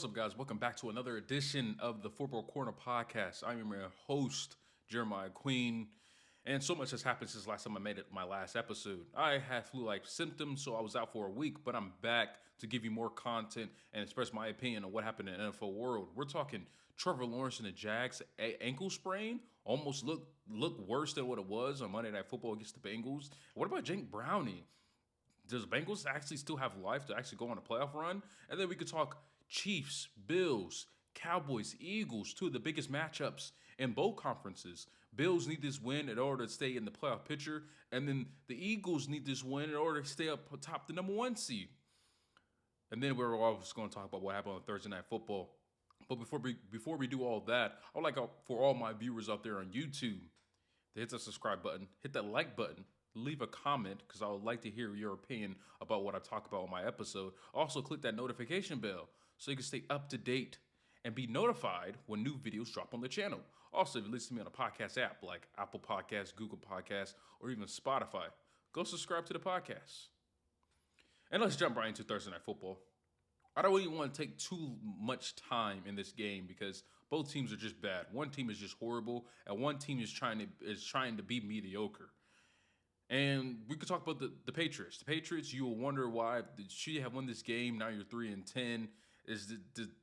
What's up, guys? Welcome back to another edition of the Football Corner Podcast. I'm your host, Jeremiah Queen, and so much has happened since last time I made it my last episode. I had flu-like symptoms, so I was out for a week, but I'm back to give you more content and express my opinion on what happened in the NFL world. We're talking Trevor Lawrence and the Jags ankle sprain almost look worse than what it was on Monday Night Football against the Bengals. What about Jake Browning? Does Bengals actually still have life to actually go on a playoff run? And then we could talk Chiefs, Bills, Cowboys, Eagles, two of the biggest matchups in both conferences. Bills need this win in order to stay in the playoff picture, and then the Eagles need this win in order to stay up top the number 1 seed. And then we're always going to talk about what happened on Thursday Night Football. But before we do all that, I would like for all my viewers out there on YouTube to hit the subscribe button, hit that like button, leave a comment because I would like to hear your opinion about what I talk about on my episode. Also, click that notification bell so you can stay up to date and be notified when new videos drop on the channel. Also, if you listen to me on a podcast app like Apple Podcasts, Google Podcasts, or even Spotify, go subscribe to the podcast. And let's jump right into Thursday Night Football. I don't really want to take too much time in this game because both teams are just bad. One team is just horrible, and one team is trying to be mediocre. And we could talk about the Patriots. The Patriots, you will wonder why should you have won this game. Now you're 3-10.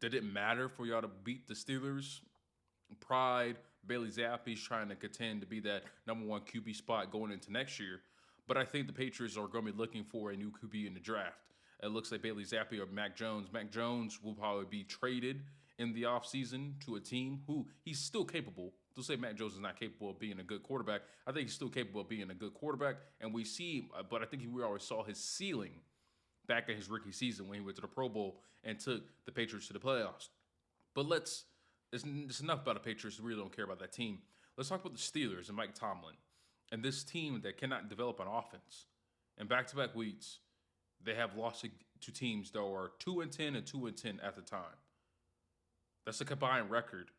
Did it matter for y'all to beat the Steelers? Pride, Bailey Zappi's trying to contend to be that number 1 QB spot going into next year. But I think the Patriots are going to be looking for a new QB in the draft. It looks like Bailey Zappi or Mac Jones. Mac Jones will probably be traded in the offseason to a team who he's still capable. To say Mac Jones is not capable of being a good quarterback, I think he's still capable of being a good quarterback. And we see, but I think we always saw his ceiling back in his rookie season when he went to the Pro Bowl and took the Patriots to the playoffs. But it's enough about the Patriots. We really don't care about that team. Let's talk about the Steelers and Mike Tomlin and this team that cannot develop an offense. In back-to-back weeks, they have lost to teams that are 2-10 and 2-10 at the time. That's a combined record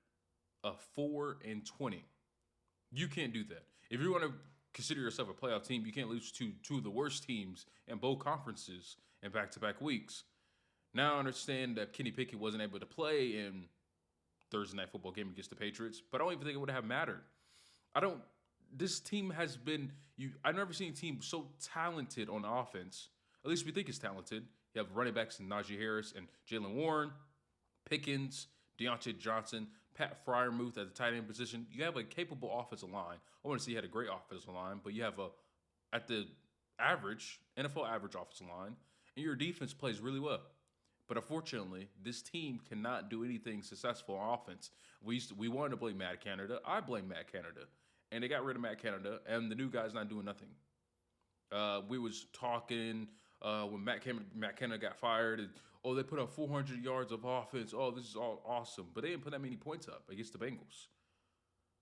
of 4-20. You can't do that. If you want to consider yourself a playoff team, you can't lose to two of the worst teams in both conferences in back-to-back weeks. Now I understand that Kenny Pickett wasn't able to play in Thursday Night Football game against the Patriots, but I don't even think it would have mattered. This team has been, I've never seen a team so talented on offense. At least we think it's talented. You have running backs in Najee Harris and Jalen Warren, Pickens, Deontay Johnson, Pat Fryermuth at the tight end position. You have a capable offensive line. I want to see you had a great offensive line, but you have at the average, NFL average offensive line, and your defense plays really well. But unfortunately, this team cannot do anything successful on offense. We wanted to blame Matt Canada. I blame Matt Canada. And they got rid of Matt Canada, and the new guy's not doing nothing. We was talking when Matt Canada got fired. They put up 400 yards of offense. Oh, this is all awesome. But they didn't put that many points up against the Bengals.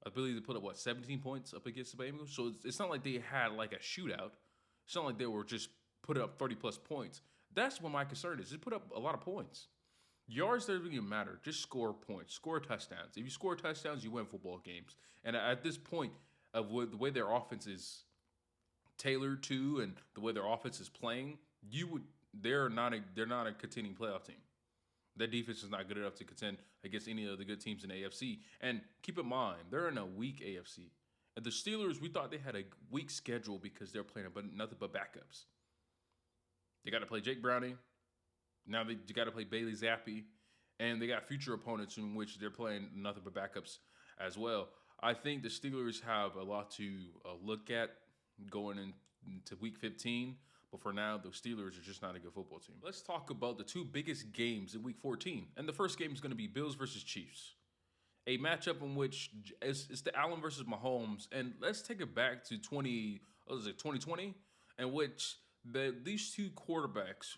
I believe they put up, 17 points up against the Bengals? So it's not like they had like a shootout. It's not like they were just putting up 30-plus points. That's what my concern is. Just put up a lot of points. Yards doesn't really matter. Just score points. Score touchdowns. If you score touchdowns, you win football games. And at this point, of the way their offense is tailored to and the way their offense is playing, they're not a contending playoff team. Their defense is not good enough to contend against any of the good teams in the AFC. And keep in mind, they're in a weak AFC. And the Steelers, we thought they had a weak schedule because they're playing nothing but backups. They got to play Jake Browning. Now they got to play Bailey Zappi. And they got future opponents in which they're playing nothing but backups as well. I think the Steelers have a lot to look at going into Week 15. But for now, the Steelers are just not a good football team. Let's talk about the two biggest games in Week 14. And the first game is going to be Bills versus Chiefs. A matchup in which it's the Allen versus Mahomes. And let's take it back to 2020, in which these two quarterbacks,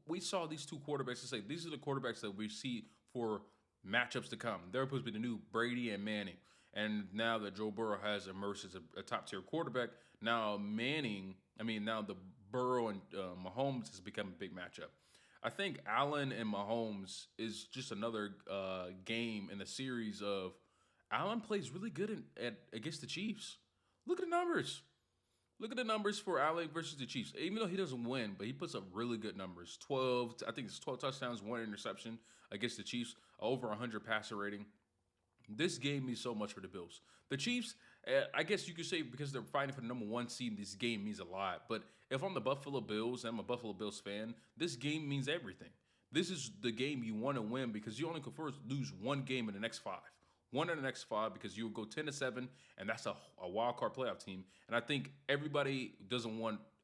we saw these two quarterbacks to say, these are the quarterbacks that we see for matchups to come. They're supposed to be the new Brady and Manning. And now that Joe Burrow has emerged as a top-tier quarterback, now the Burrow and Mahomes has become a big matchup. I think Allen and Mahomes is just another game in the series of Allen plays really good against the Chiefs. Look at the numbers. Look at the numbers for Allen versus the Chiefs. Even though he doesn't win, but he puts up really good numbers. 12, I think it's 12 touchdowns, one interception against the Chiefs, over 100 passer rating. This game means so much for the Bills. The Chiefs, I guess you could say because they're fighting for the number one seed, this game means a lot. But if I'm the Buffalo Bills, and I'm a Buffalo Bills fan, this game means everything. This is the game you want to win because you only can first lose one game in the next five. One in the next five because you'll go 10-7, and that's a wild card playoff team. And I think everybody in the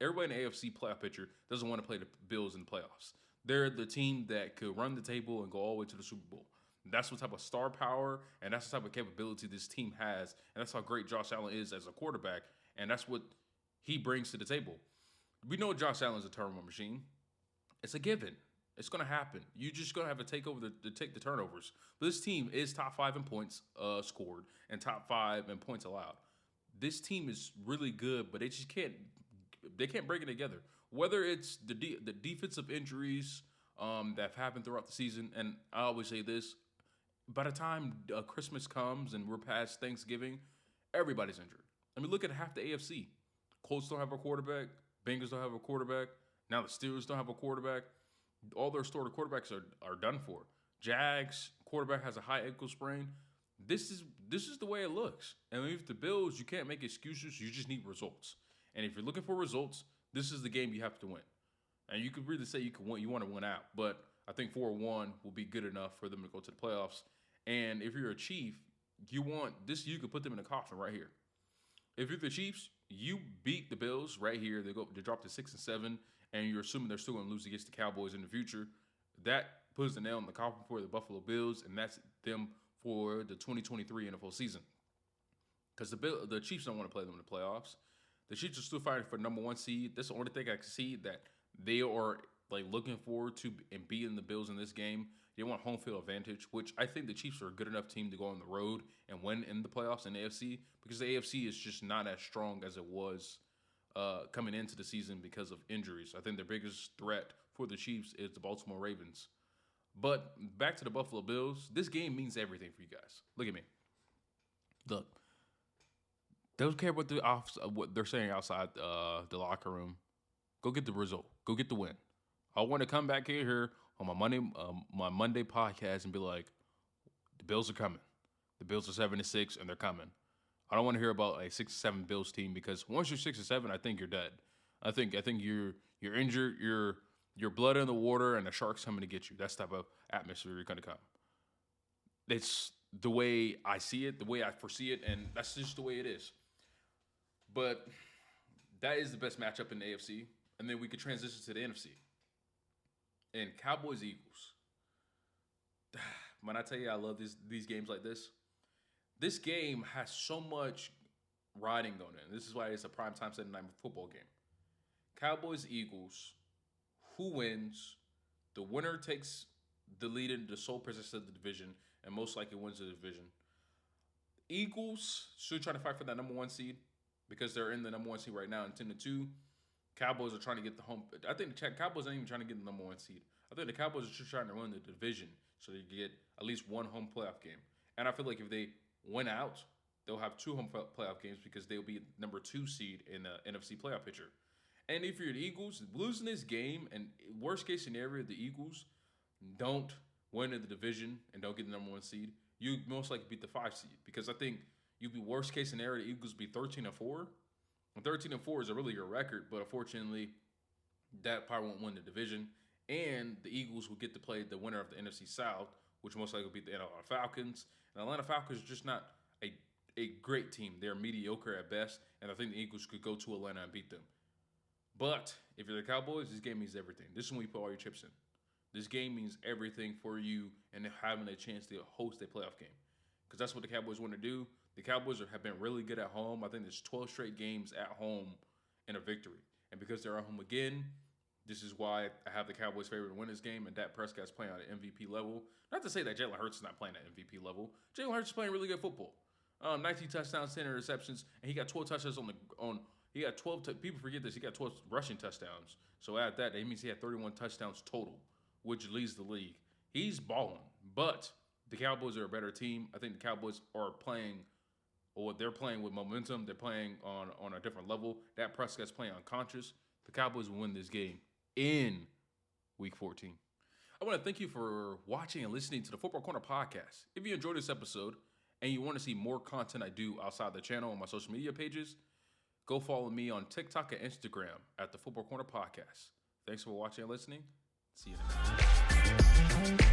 AFC playoff picture doesn't want to play the Bills in the playoffs. They're the team that could run the table and go all the way to the Super Bowl. That's what type of star power and that's the type of capability this team has. And that's how great Josh Allen is as a quarterback. And that's what he brings to the table. We know Josh Allen's a turnover machine. It's a given. It's going to happen. You're just going to have to take over to take the turnovers. But this team is top 5 in points scored and top 5 in points allowed. This team is really good, but they just can't. They can't bring it together. Whether it's the defensive injuries that have happened throughout the season, and I always say this: by the time Christmas comes and we're past Thanksgiving, everybody's injured. I mean, look at half the AFC. Colts don't have a quarterback. Bengals don't have a quarterback. Now the Steelers don't have a quarterback. All their starter quarterbacks are done for. Jags quarterback has a high ankle sprain. This is the way it looks. And if the Bills, you can't make excuses. You just need results. And if you're looking for results, this is the game you have to win. And you could really say you want to win out, but I think 4-1 will be good enough for them to go to the playoffs. And if you're a Chief, you want this. You could put them in a coffin right here. If you're the Chiefs, you beat the Bills right here. They drop to 6-7, and you're assuming they're still going to lose against the Cowboys in the future. That puts the nail in the coffin for the Buffalo Bills, and that's them for the 2023 NFL season. Because the Chiefs don't want to play them in the playoffs. The Chiefs are still fighting for number one seed. That's the only thing I can see that they are like looking forward to and beating the Bills in this game. They want home field advantage, which I think the Chiefs are a good enough team to go on the road and win in the playoffs in the AFC because the AFC is just not as strong as it was coming into the season because of injuries. I think the biggest threat for the Chiefs is the Baltimore Ravens. But back to the Buffalo Bills, this game means everything for you guys. Look at me. Look, they don't care what what they're saying outside the locker room. Go get the result. Go get the win. I want to come back here on my Monday podcast and be like, the Bills are coming. The Bills are 7-6 and they're coming. I don't want to hear about a 6-7 Bills team because once you're 6-7, I think you're dead. I think you're injured. You're blood in the water and the shark's coming to get you. That's the type of atmosphere you're going to come. It's the way I see it, the way I foresee it, and that's just the way it is. But that is the best matchup in the AFC, and then we could transition to the NFC. And Cowboys Eagles. When I tell you I love these games like this game has so much riding on it. This is why it's a primetime Sunday night football game. Cowboys Eagles. Who wins? The winner takes the lead in the sole possession of the division and most likely wins the division. Eagles still trying to fight for that number one seed because they're in the number one seed right now in 10-2. Cowboys are trying to get the home. I think the Cowboys aren't even trying to get the number one seed. I think the Cowboys are just trying to win the division so they get at least one home playoff game. And I feel like if they win out, they'll have 2 home playoff games because they'll be number 2 seed in the NFC playoff picture. And if you're the Eagles, losing this game, and worst case scenario, the Eagles don't win in the division and don't get the number one seed, you most likely beat the 5 seed. Because I think you'd be worst case scenario, the Eagles be 13-4. And 13-4 is a really good record, but unfortunately, that probably won't win the division. And the Eagles will get to play the winner of the NFC South, which most likely will be the Atlanta Falcons. And Atlanta Falcons are just not a great team. They're mediocre at best, and I think the Eagles could go to Atlanta and beat them. But if you're the Cowboys, this game means everything. This is when you put all your chips in. This game means everything for you and having a chance to host a playoff game. Because that's what the Cowboys want to do. The Cowboys have been really good at home. I think there's 12 straight games at home in a victory. And because they're at home again, this is why I have the Cowboys favorite to win this game. And Dak Prescott's playing at an MVP level. Not to say that Jalen Hurts is not playing at MVP level. Jalen Hurts is playing really good football. 19 touchdowns, 10 interceptions, and he got 12 touchdowns He got 12. People forget this. He got 12 rushing touchdowns. So at that means he had 31 touchdowns total, which leads the league. He's balling, but the Cowboys are a better team. I think the Cowboys are playing or they're playing with momentum. They're playing on a different level. Dak Prescott's playing unconscious. The Cowboys will win this game in Week 14. I want to thank you for watching and listening to the Football Corner podcast. If you enjoyed this episode and you want to see more content I do outside the channel on my social media pages, go follow me on TikTok and Instagram at the Football Corner podcast. Thanks for watching and listening. See you next time.